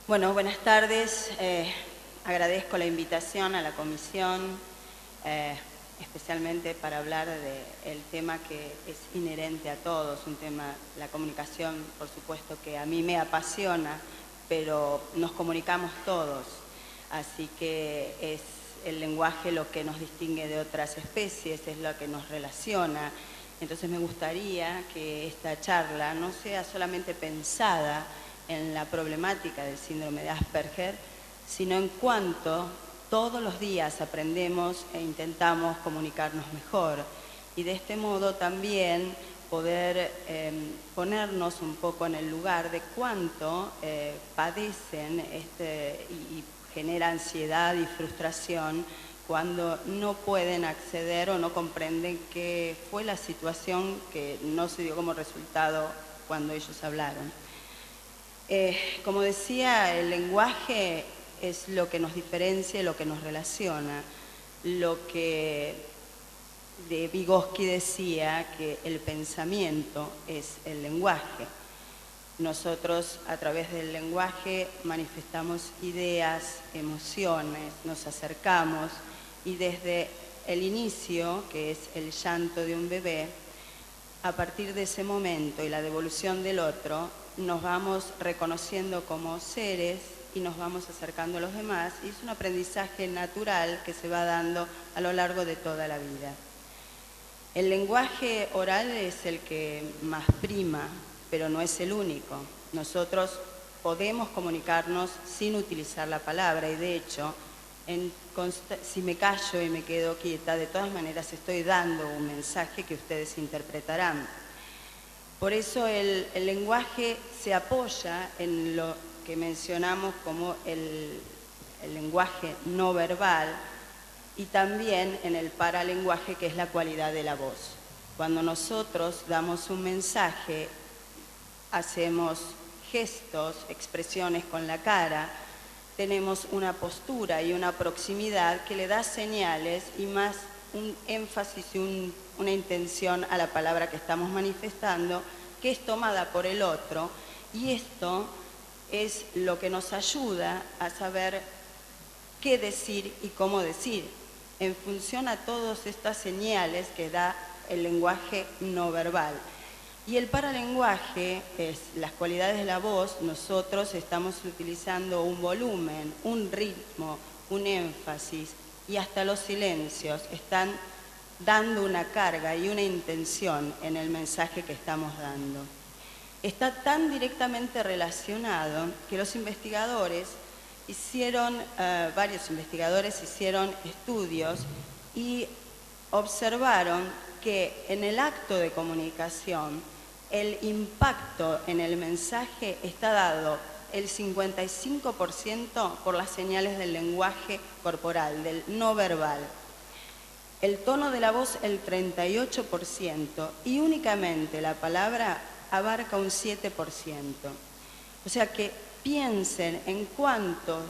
Bueno, buenas tardes. Agradezco la invitación a la comisión, especialmente para hablar del tema que es inherente a todos, un tema, la comunicación, por supuesto que a mí me apasiona, pero nos comunicamos todos, así que es el lenguaje lo que nos distingue de otras especies, es lo que nos relaciona. Entonces me gustaría que esta charla no sea solamente pensada en la problemática del síndrome de Asperger, sino en cuanto todos los días aprendemos e intentamos comunicarnos mejor y de este modo también poder ponernos un poco en el lugar de cuánto padecen y genera ansiedad y frustración cuando no pueden acceder o no comprenden qué fue la situación que no se dio como resultado cuando ellos hablaron. Como decía, el lenguaje es lo que nos diferencia, lo que nos relaciona, lo que de Vygotsky decía que el pensamiento es el lenguaje. Nosotros a través del lenguaje manifestamos ideas, emociones, nos acercamos y desde el inicio, que es el llanto de un bebé, a partir de ese momento y la devolución del otro, nos vamos reconociendo como seres y nos vamos acercando a los demás y es un aprendizaje natural que se va dando a lo largo de toda la vida. El lenguaje oral es el que más prima, pero no es el único. Nosotros podemos comunicarnos sin utilizar la palabra y de hecho, si me callo y me quedo quieta, de todas maneras estoy dando un mensaje que ustedes interpretarán. Por eso el lenguaje se apoya en lo que mencionamos como el lenguaje no verbal y también en el paralenguaje, que es la cualidad de la voz. Cuando nosotros damos un mensaje, hacemos gestos, expresiones con la cara, tenemos una postura y una proximidad que le da señales y más un énfasis y una intención a la palabra que estamos manifestando, que es tomada por el otro, y esto es lo que nos ayuda a saber qué decir y cómo decir, en función a todas estas señales que da el lenguaje no verbal. Y el paralenguaje es las cualidades de la voz. Nosotros estamos utilizando un volumen, un ritmo, un énfasis y hasta los silencios están dando una carga y una intención en el mensaje que estamos dando. Está tan directamente relacionado que los investigadores varios investigadores hicieron estudios y observaron que en el acto de comunicación el impacto en el mensaje está dado el 55% por las señales del lenguaje corporal, del no verbal. El tono de la voz el 38% y únicamente la palabra abarca un 7%. O sea que piensen en cuánto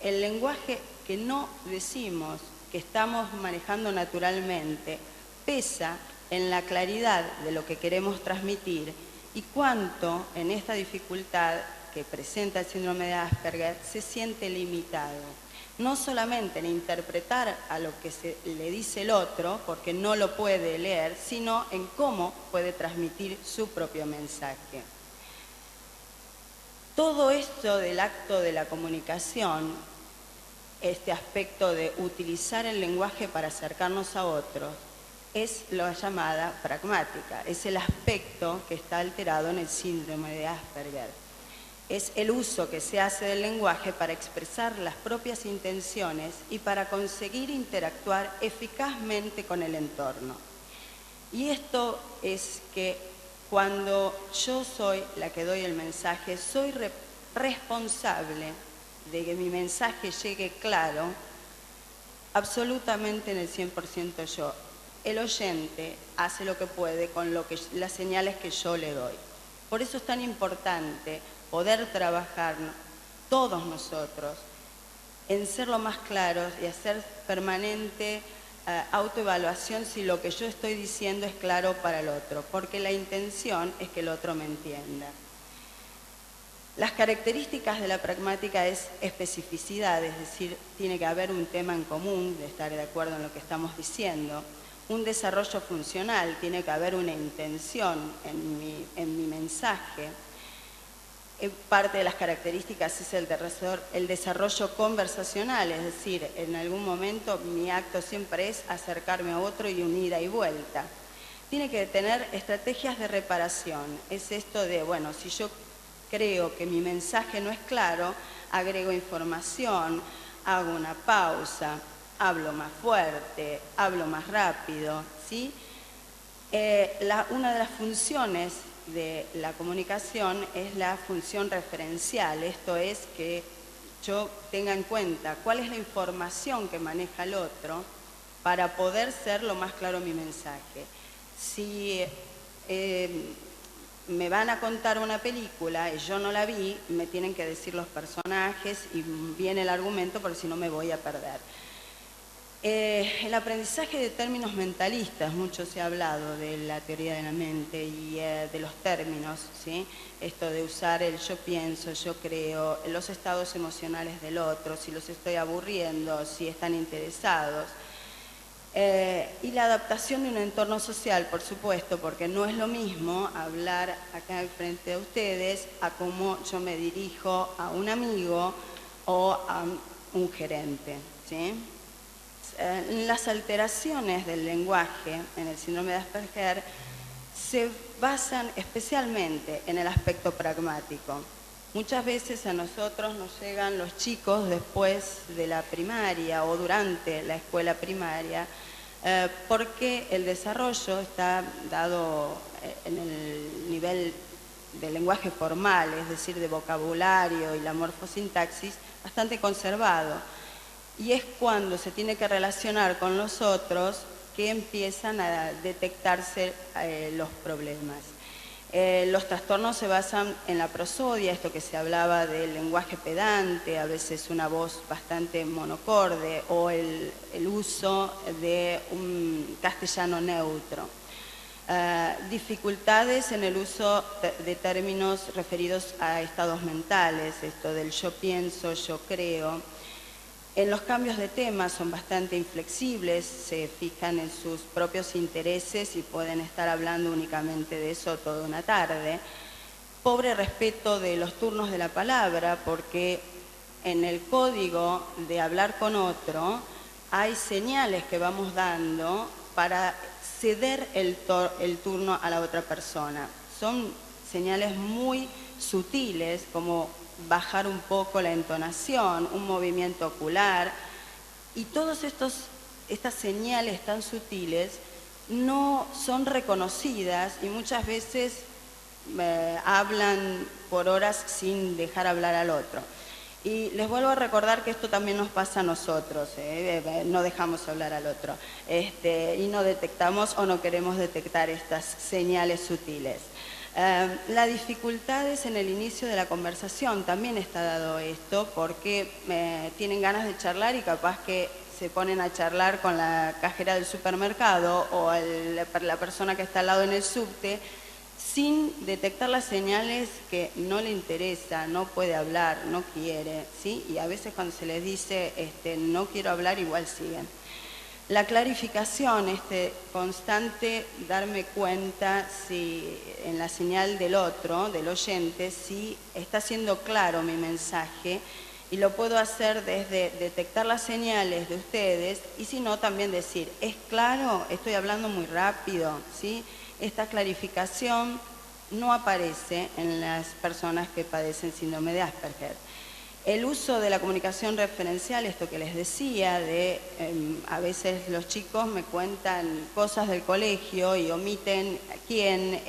el lenguaje que no decimos, que estamos manejando naturalmente, pesa en la claridad de lo que queremos transmitir y cuánto en esta dificultad que presenta el síndrome de Asperger se siente limitado. No solamente en interpretar a lo que le dice el otro, porque no lo puede leer, sino en cómo puede transmitir su propio mensaje. Todo esto del acto de la comunicación, este aspecto de utilizar el lenguaje para acercarnos a otros, es la llamada pragmática, es el aspecto que está alterado en el síndrome de Asperger. Es el uso que se hace del lenguaje para expresar las propias intenciones y para conseguir interactuar eficazmente con el entorno. Y esto es que cuando yo soy la que doy el mensaje, soy responsable de que mi mensaje llegue claro, absolutamente en el 100% yo. El oyente hace lo que puede con las señales que yo le doy. Por eso es tan importante poder trabajar todos nosotros en ser lo más claros y hacer permanente autoevaluación si lo que yo estoy diciendo es claro para el otro, porque la intención es que el otro me entienda. Las características de la pragmática es especificidad, es decir, tiene que haber un tema en común, de estar de acuerdo en lo que estamos diciendo. Un desarrollo funcional, tiene que haber una intención en mi mensaje. Parte de las características es el desarrollo conversacional, es decir, en algún momento mi acto siempre es acercarme a otro y un ida y vuelta. Tiene que tener estrategias de reparación, es esto de, bueno, si yo creo que mi mensaje no es claro, agrego información, hago una pausa, hablo más fuerte, hablo más rápido, ¿sí? Una de las funciones de la comunicación es la función referencial, esto es que yo tenga en cuenta cuál es la información que maneja el otro para poder ser lo más claro mi mensaje. Si me van a contar una película y yo no la vi, me tienen que decir los personajes y viene el argumento, porque si no me voy a perder. El aprendizaje de términos mentalistas, mucho se ha hablado de la teoría de la mente y de los términos, ¿sí? Esto de usar el yo pienso, yo creo, los estados emocionales del otro, si los estoy aburriendo, si están interesados. Y la adaptación de un entorno social, por supuesto, porque no es lo mismo hablar acá frente a ustedes a cómo yo me dirijo a un amigo o a un gerente, ¿sí? Las alteraciones del lenguaje en el síndrome de Asperger se basan especialmente en el aspecto pragmático. Muchas veces a nosotros nos llegan los chicos después de la primaria o durante la escuela primaria porque el desarrollo está dado en el nivel del lenguaje formal, es decir, de vocabulario y la morfosintaxis, bastante conservado. Y es cuando se tiene que relacionar con los otros que empiezan a detectarse los problemas. Los trastornos se basan en la prosodia, esto que se hablaba del lenguaje pedante, a veces una voz bastante monocorde o el uso de un castellano neutro. Dificultades en el uso de términos referidos a estados mentales, esto del yo pienso, yo creo. En los cambios de tema son bastante inflexibles, se fijan en sus propios intereses y pueden estar hablando únicamente de eso toda una tarde. Pobre respeto de los turnos de la palabra, porque en el código de hablar con otro hay señales que vamos dando para ceder el turno a la otra persona. Son señales muy sutiles, como bajar un poco la entonación, un movimiento ocular, y todas estas señales tan sutiles no son reconocidas y muchas veces hablan por horas sin dejar hablar al otro. Y les vuelvo a recordar que esto también nos pasa a nosotros, no dejamos hablar al otro y no detectamos o no queremos detectar estas señales sutiles. Las dificultades en el inicio de la conversación, también está dado esto, porque tienen ganas de charlar y capaz que se ponen a charlar con la cajera del supermercado o la persona que está al lado en el subte, sin detectar las señales que no le interesa, no puede hablar, no quiere, ¿sí? Y a veces cuando se les dice no quiero hablar, igual siguen. La clarificación, constante darme cuenta si en la señal del otro, del oyente, si está siendo claro mi mensaje, y lo puedo hacer desde detectar las señales de ustedes y si no también decir, ¿es claro? Estoy hablando muy rápido, ¿sí? Esta clarificación no aparece en las personas que padecen síndrome de Asperger. El uso de la comunicación referencial, esto que les decía, a veces los chicos me cuentan cosas del colegio y omiten quién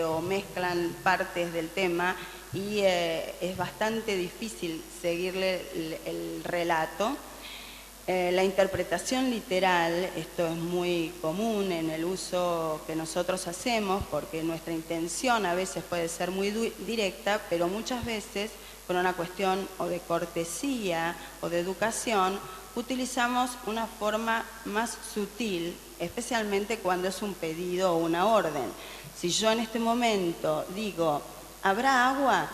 o mezclan partes del tema y es bastante difícil seguirle el relato. La interpretación literal, esto es muy común en el uso que nosotros hacemos porque nuestra intención a veces puede ser muy directa, pero muchas veces por una cuestión o de cortesía o de educación, utilizamos una forma más sutil, especialmente cuando es un pedido o una orden. Si yo en este momento digo, ¿habrá agua?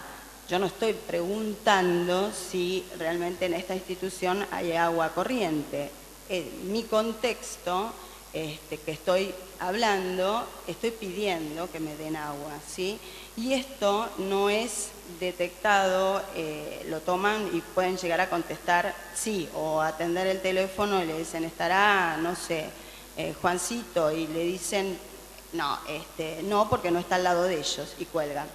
yo no estoy preguntando si realmente en esta institución hay agua corriente. En mi contexto que estoy hablando, estoy pidiendo que me den agua, ¿sí? Y esto no es detectado, lo toman y pueden llegar a contestar sí, o atender el teléfono y le dicen, estará, no sé, Juancito, y le dicen, no, no, porque no está al lado de ellos, y cuelgan.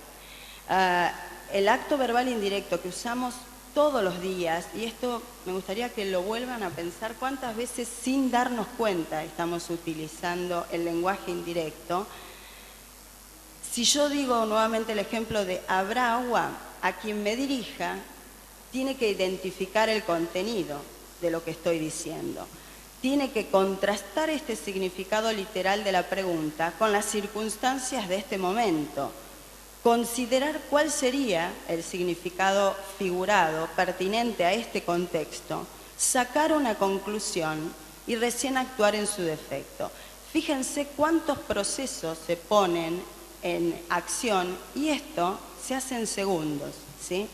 El acto verbal indirecto que usamos todos los días, y esto me gustaría que lo vuelvan a pensar, cuántas veces sin darnos cuenta estamos utilizando el lenguaje indirecto. Si yo digo nuevamente el ejemplo de habrá agua, a quien me dirija tiene que identificar el contenido de lo que estoy diciendo. Tiene que contrastar este significado literal de la pregunta con las circunstancias de este momento. Considerar cuál sería el significado figurado pertinente a este contexto, sacar una conclusión y recién actuar en su defecto. Fíjense cuántos procesos se ponen en acción y esto se hace en segundos, ¿sí?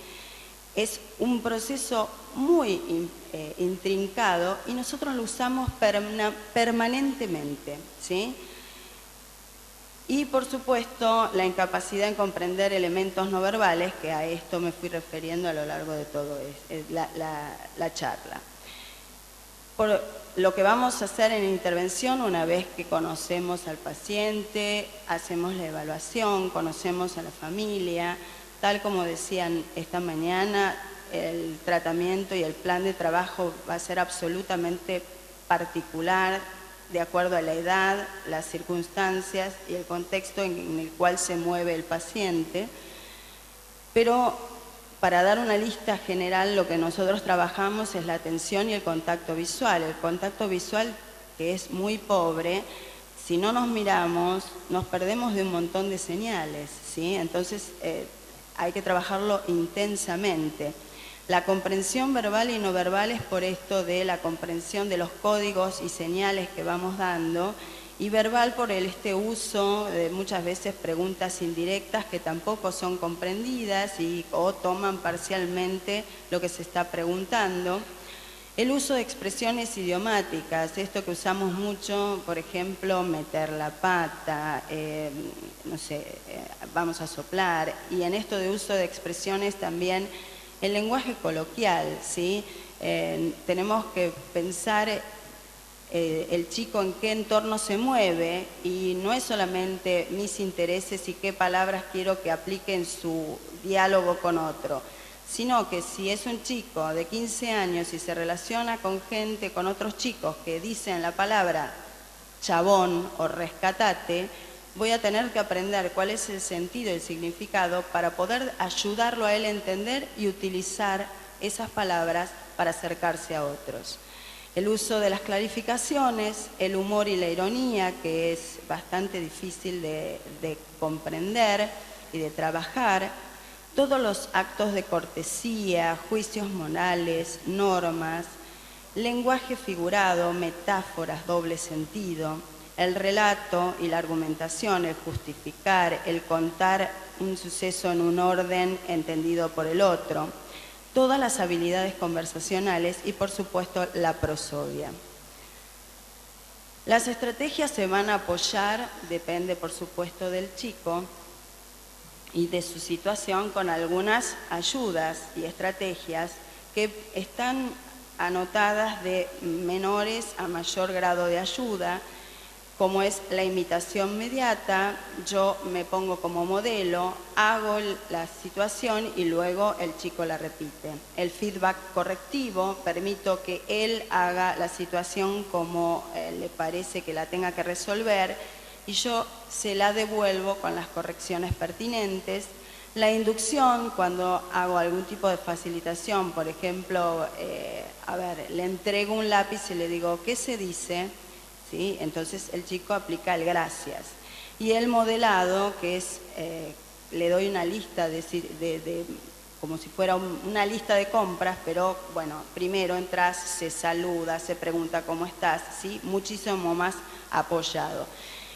Es un proceso muy intrincado y nosotros lo usamos permanentemente, ¿sí? Y, por supuesto, la incapacidad en comprender elementos no verbales, que a esto me fui refiriendo a lo largo de toda la charla. Por lo que vamos a hacer en intervención, una vez que conocemos al paciente, hacemos la evaluación, conocemos a la familia, tal como decían esta mañana, el tratamiento y el plan de trabajo va a ser absolutamente particular, de acuerdo a la edad, las circunstancias y el contexto en el cual se mueve el paciente. Pero para dar una lista general, lo que nosotros trabajamos es la atención y el contacto visual. El contacto visual, que es muy pobre, si no nos miramos, nos perdemos de un montón de señales, ¿sí? Entonces hay que trabajarlo intensamente. La comprensión verbal y no verbal es por esto de la comprensión de los códigos y señales que vamos dando, y verbal por este uso de muchas veces preguntas indirectas que tampoco son comprendidas o toman parcialmente lo que se está preguntando. El uso de expresiones idiomáticas, esto que usamos mucho, por ejemplo, meter la pata, no sé, vamos a soplar, y en esto de uso de expresiones también el lenguaje coloquial, ¿sí? Tenemos que pensar el chico en qué entorno se mueve y no es solamente mis intereses y qué palabras quiero que aplique en su diálogo con otro, sino que si es un chico de 15 años y se relaciona con gente, con otros chicos que dicen la palabra chabón o rescatate, voy a tener que aprender cuál es el sentido y el significado para poder ayudarlo a él a entender y utilizar esas palabras para acercarse a otros. El uso de las clarificaciones, el humor y la ironía, que es bastante difícil de comprender y de trabajar, todos los actos de cortesía, juicios morales, normas, lenguaje figurado, metáforas, doble sentido, el relato y la argumentación, el justificar, el contar un suceso en un orden entendido por el otro, todas las habilidades conversacionales y, por supuesto, la prosodia. Las estrategias se van a apoyar, depende, por supuesto, del chico y de su situación, con algunas ayudas y estrategias que están anotadas de menores a mayor grado de ayuda, como es la imitación mediata. Yo me pongo como modelo, hago la situación y luego el chico la repite. El feedback correctivo, permito que él haga la situación como le parece que la tenga que resolver y yo se la devuelvo con las correcciones pertinentes. La inducción, cuando hago algún tipo de facilitación, por ejemplo, le entrego un lápiz y le digo, ¿qué se dice? ¿Sí? Entonces el chico aplica el gracias. Y el modelado, que es, le doy una lista como si fuera una lista de compras, pero bueno, primero entras, se saluda, se pregunta cómo estás, ¿sí? Muchísimo más apoyado.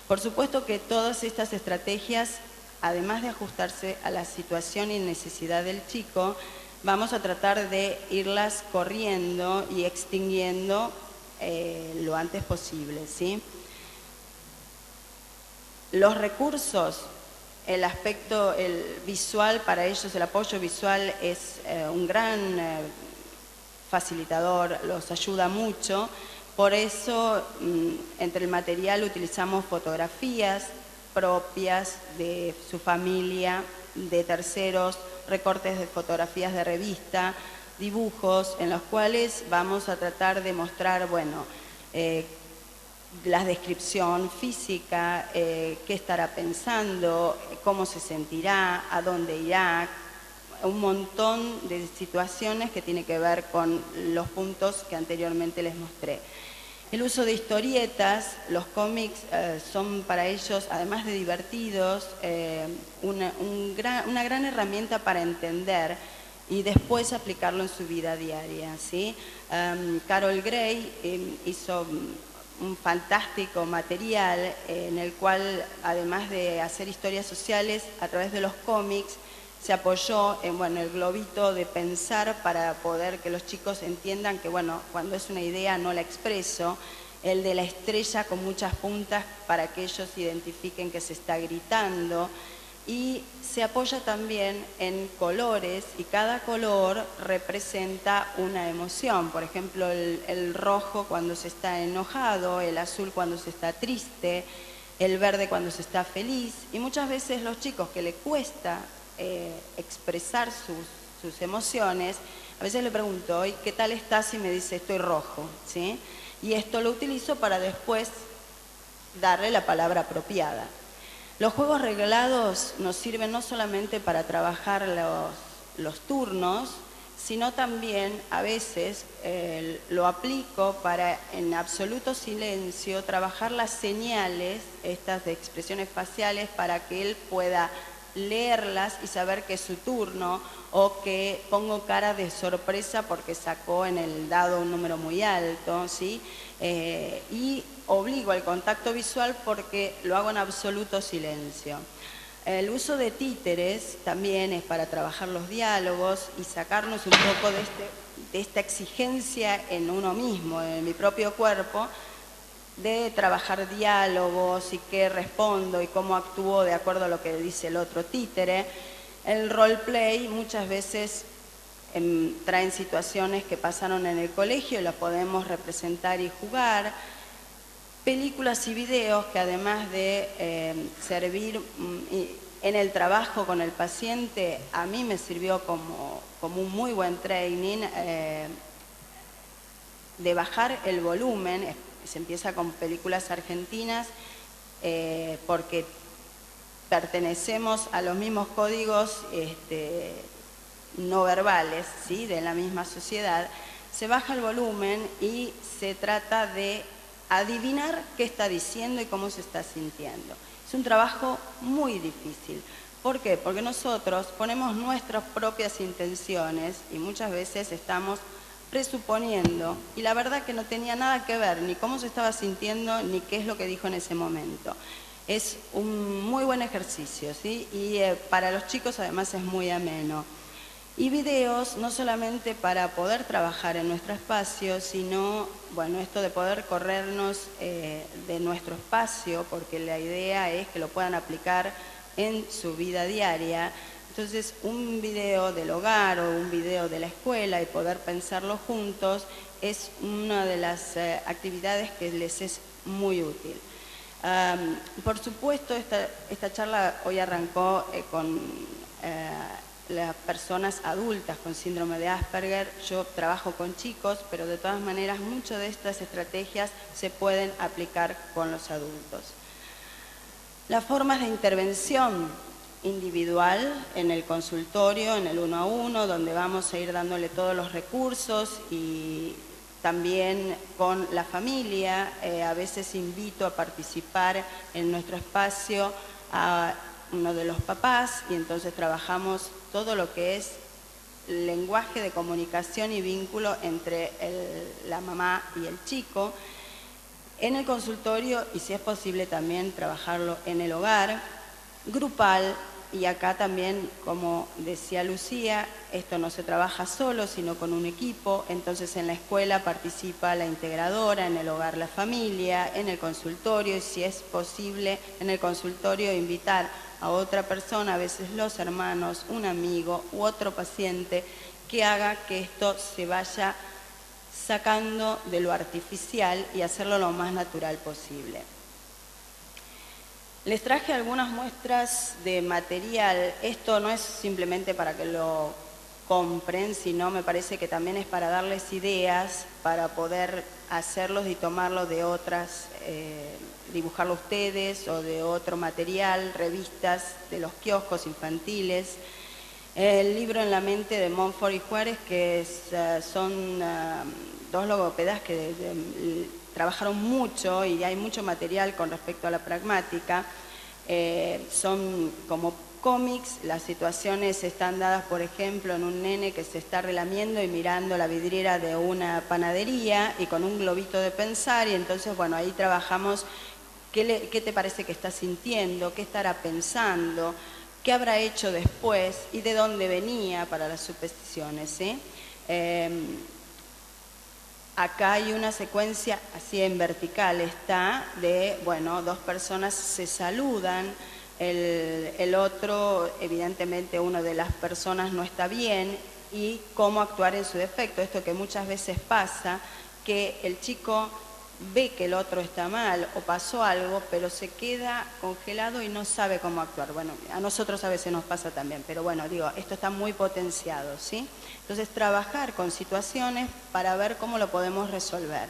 Por supuesto que todas estas estrategias además de ajustarse a la situación y necesidad del chico, vamos a tratar de irlas corriendo y extinguiendo lo antes posible, ¿sí? Los recursos, el aspecto visual para ellos, el apoyo visual es un gran facilitador, los ayuda mucho. Por eso, entre el material utilizamos fotografías propias de su familia, de terceros, recortes de fotografías de revista, dibujos en los cuales vamos a tratar de mostrar, bueno, la descripción física, qué estará pensando, cómo se sentirá, a dónde irá, un montón de situaciones que tiene que ver con los puntos que anteriormente les mostré. El uso de historietas, los cómics son para ellos, además de divertidos, una gran herramienta para entender y después aplicarlo en su vida diaria, ¿sí? Carol Gray hizo un fantástico material en el cual, además de hacer historias sociales a través de los cómics, se apoyó en el globito de pensar para poder que los chicos entiendan que, bueno, cuando es una idea no la expreso, el de la estrella con muchas puntas para que ellos identifiquen que se está gritando, y se apoya también en colores y cada color representa una emoción. Por ejemplo, el rojo cuando se está enojado, el azul cuando se está triste, el verde cuando se está feliz, y muchas veces los chicos que le cuesta expresar sus emociones, a veces le pregunto, ¿hoy qué tal estás? Y me dice, estoy rojo, ¿sí? Y esto lo utilizo para después darle la palabra apropiada. Los juegos reglados nos sirven no solamente para trabajar los turnos, sino también a veces lo aplico para en absoluto silencio trabajar las señales, estas de expresiones faciales, para que él pueda leerlas y saber que es su turno, o que pongo cara de sorpresa porque sacó en el dado un número muy alto, ¿sí? Y obligo al contacto visual porque lo hago en absoluto silencio. El uso de títeres también es para trabajar los diálogos y sacarnos un poco de esta exigencia en uno mismo, en mi propio cuerpo, de trabajar diálogos y qué respondo y cómo actúo de acuerdo a lo que dice el otro títere. El roleplay muchas veces traen situaciones que pasaron en el colegio y las podemos representar y jugar. Películas y videos que además de servir en el trabajo con el paciente, a mí me sirvió como un muy buen training de bajar el volumen. Se empieza con películas argentinas porque pertenecemos a los mismos códigos no verbales, ¿sí?, de la misma sociedad. Se baja el volumen y se trata de adivinar qué está diciendo y cómo se está sintiendo. Es un trabajo muy difícil. ¿Por qué? Porque nosotros ponemos nuestras propias intenciones y muchas veces estamos presuponiendo, y la verdad que no tenía nada que ver ni cómo se estaba sintiendo ni qué es lo que dijo en ese momento. Es un muy buen ejercicio, ¿sí? Y para los chicos además es muy ameno. Y videos no solamente para poder trabajar en nuestro espacio, sino, bueno, esto de poder corrernos de nuestro espacio, porque la idea es que lo puedan aplicar en su vida diaria. Entonces, un video del hogar o un video de la escuela y poder pensarlo juntos es una de las actividades que les es muy útil. Por supuesto, esta charla hoy arrancó con las personas adultas con síndrome de Asperger. Yo trabajo con chicos, pero de todas maneras muchas de estas estrategias se pueden aplicar con los adultos. Las formas de intervención individual en el consultorio, en el 1 a 1, donde vamos a ir dándole todos los recursos, y también con la familia. A veces invito a participar en nuestro espacio a uno de los papás y entonces trabajamos todo lo que es lenguaje de comunicación y vínculo entre la mamá y el chico en el consultorio, y si es posible también trabajarlo en el hogar, grupal y acá también, como decía Lucía, esto no se trabaja solo, sino con un equipo. Entonces en la escuela participa la integradora, en el hogar la familia, en el consultorio, y si es posible en el consultorio invitar a otra persona, a veces los hermanos, un amigo u otro paciente, que haga que esto se vaya sacando de lo artificial y hacerlo lo más natural posible. Les traje algunas muestras de material. Esto no es simplemente para que lo compren, sino me parece que también es para darles ideas para poder hacerlos y tomarlos de otras, dibujarlo ustedes o de otro material, revistas de los kioscos infantiles. El libro En la mente de Montfort y Juárez, que son dos logopedas que trabajaron mucho y hay mucho material con respecto a la pragmática. Son como cómics, las situaciones están dadas, por ejemplo, en un nene que se está relamiendo y mirando la vidriera de una panadería y con un globito de pensar, y entonces, bueno, ahí trabajamos qué te parece que está sintiendo, qué estará pensando, qué habrá hecho después y de dónde venía para las supersticiones, ¿sí? Acá hay una secuencia así en vertical, está de, bueno, dos personas se saludan, el otro, evidentemente una de las personas no está bien, y cómo actuar en su defecto. Esto que muchas veces pasa, que el chico ve que el otro está mal o pasó algo, pero se queda congelado y no sabe cómo actuar. Bueno, a nosotros a veces nos pasa también, pero bueno, digo, esto está muy potenciado, ¿sí? Entonces, trabajar con situaciones para ver cómo lo podemos resolver.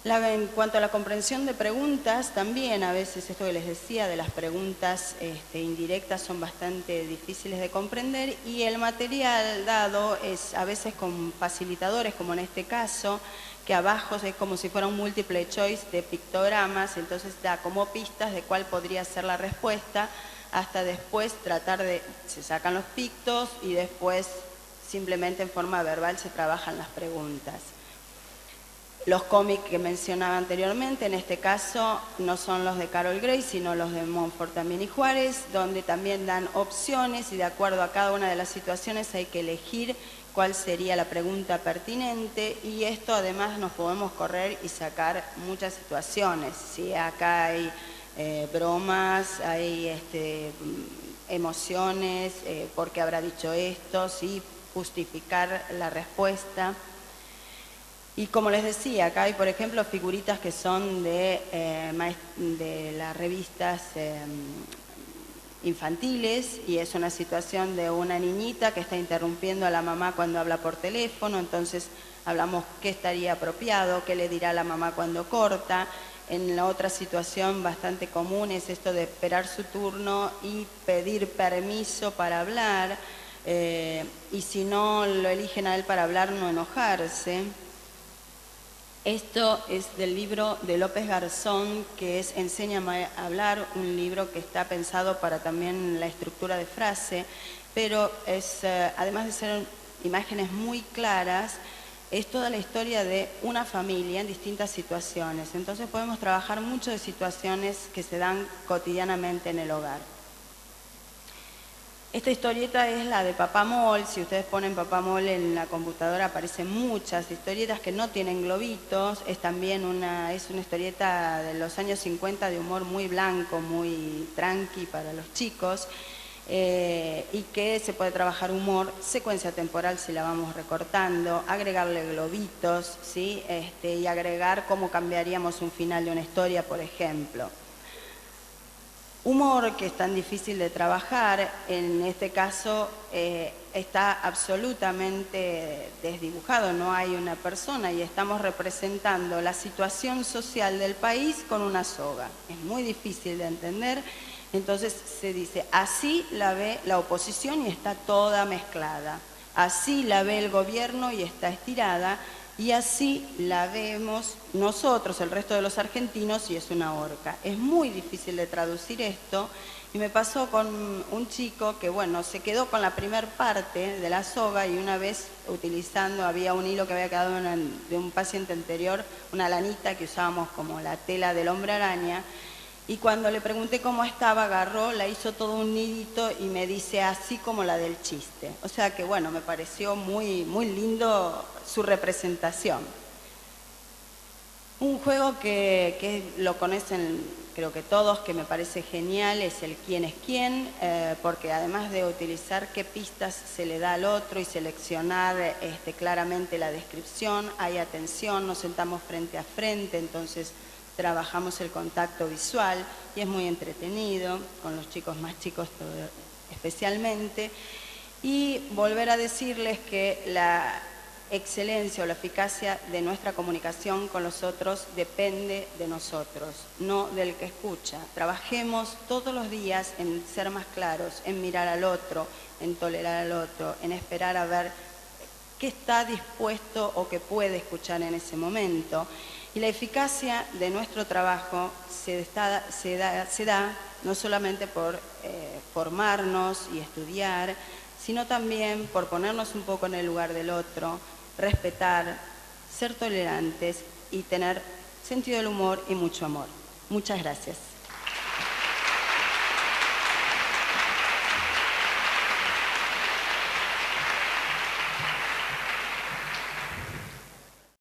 En cuanto a la comprensión de preguntas, también a veces esto que les decía de las preguntas indirectas son bastante difíciles de comprender, y el material dado es a veces con facilitadores, como en este caso, que abajo es como si fuera un multiple choice de pictogramas, entonces da como pistas de cuál podría ser la respuesta, hasta después tratar de, se sacan los pictos y después simplemente en forma verbal se trabajan las preguntas. Los cómics que mencionaba anteriormente, en este caso no son los de Carol Gray, sino los de Montfort también y Juárez, donde también dan opciones y de acuerdo a cada una de las situaciones hay que elegir cuál sería la pregunta pertinente, y esto además nos podemos correr y sacar muchas situaciones, ¿sí? Acá hay bromas, hay emociones, por qué habrá dicho esto, ¿sí? Justificar la respuesta. Y como les decía, acá hay, por ejemplo, figuritas que son de las revistas infantiles, y es una situación de una niñita que está interrumpiendo a la mamá cuando habla por teléfono, entonces hablamos qué estaría apropiado, qué le dirá la mamá cuando corta. En la otra situación bastante común es esto de esperar su turno y pedir permiso para hablar, y si no lo eligen a él para hablar, no enojarse. Esto es del libro de López Garzón, que es Enséñame a hablar, un libro que está pensado para también la estructura de frase, pero es, además de ser imágenes muy claras, es toda la historia de una familia en distintas situaciones. Entonces podemos trabajar mucho de situaciones que se dan cotidianamente en el hogar. Esta historieta es la de Papá Mol. Si ustedes ponen Papá Mol en la computadora aparecen muchas historietas que no tienen globitos. Es también una historieta de los años 50 de humor muy blanco, muy tranqui para los chicos, y que se puede trabajar humor, secuencia temporal si la vamos recortando, agregarle globitos, ¿sí? Y agregar cómo cambiaríamos un final de una historia, por ejemplo. Humor, que es tan difícil de trabajar, en este caso está absolutamente desdibujado, no hay una persona y estamos representando la situación social del país con una soga. Es muy difícil de entender, entonces se dice, así la ve la oposición y está toda mezclada, así la ve el gobierno y está estirada, y así la vemos nosotros, el resto de los argentinos, y es una horca. Es muy difícil de traducir esto, y me pasó con un chico que, bueno, se quedó con la primer parte de la soga, y una vez utilizando, había un hilo que había quedado de un paciente anterior, una lanita que usábamos como la tela del hombre araña, Y cuando le pregunté cómo estaba, agarró, la hizo todo un nidito y me dice así como la del chiste. O sea que bueno, me pareció muy, muy lindo su representación. Un juego que lo conocen creo que todos, que me parece genial, es el quién es quién, porque además de utilizar qué pistas se le da al otro y seleccionar claramente la descripción, hay atención, nos sentamos frente a frente, entonces trabajamos el contacto visual y es muy entretenido, con los chicos más chicos especialmente. Y volver a decirles que la excelencia o la eficacia de nuestra comunicación con los otros depende de nosotros, no del que escucha. Trabajemos todos los días en ser más claros, en mirar al otro, en tolerar al otro, en esperar a ver qué está dispuesto o qué puede escuchar en ese momento. Y la eficacia de nuestro trabajo se da no solamente por formarnos y estudiar, sino también por ponernos un poco en el lugar del otro, respetar, ser tolerantes y tener sentido del humor y mucho amor. Muchas gracias.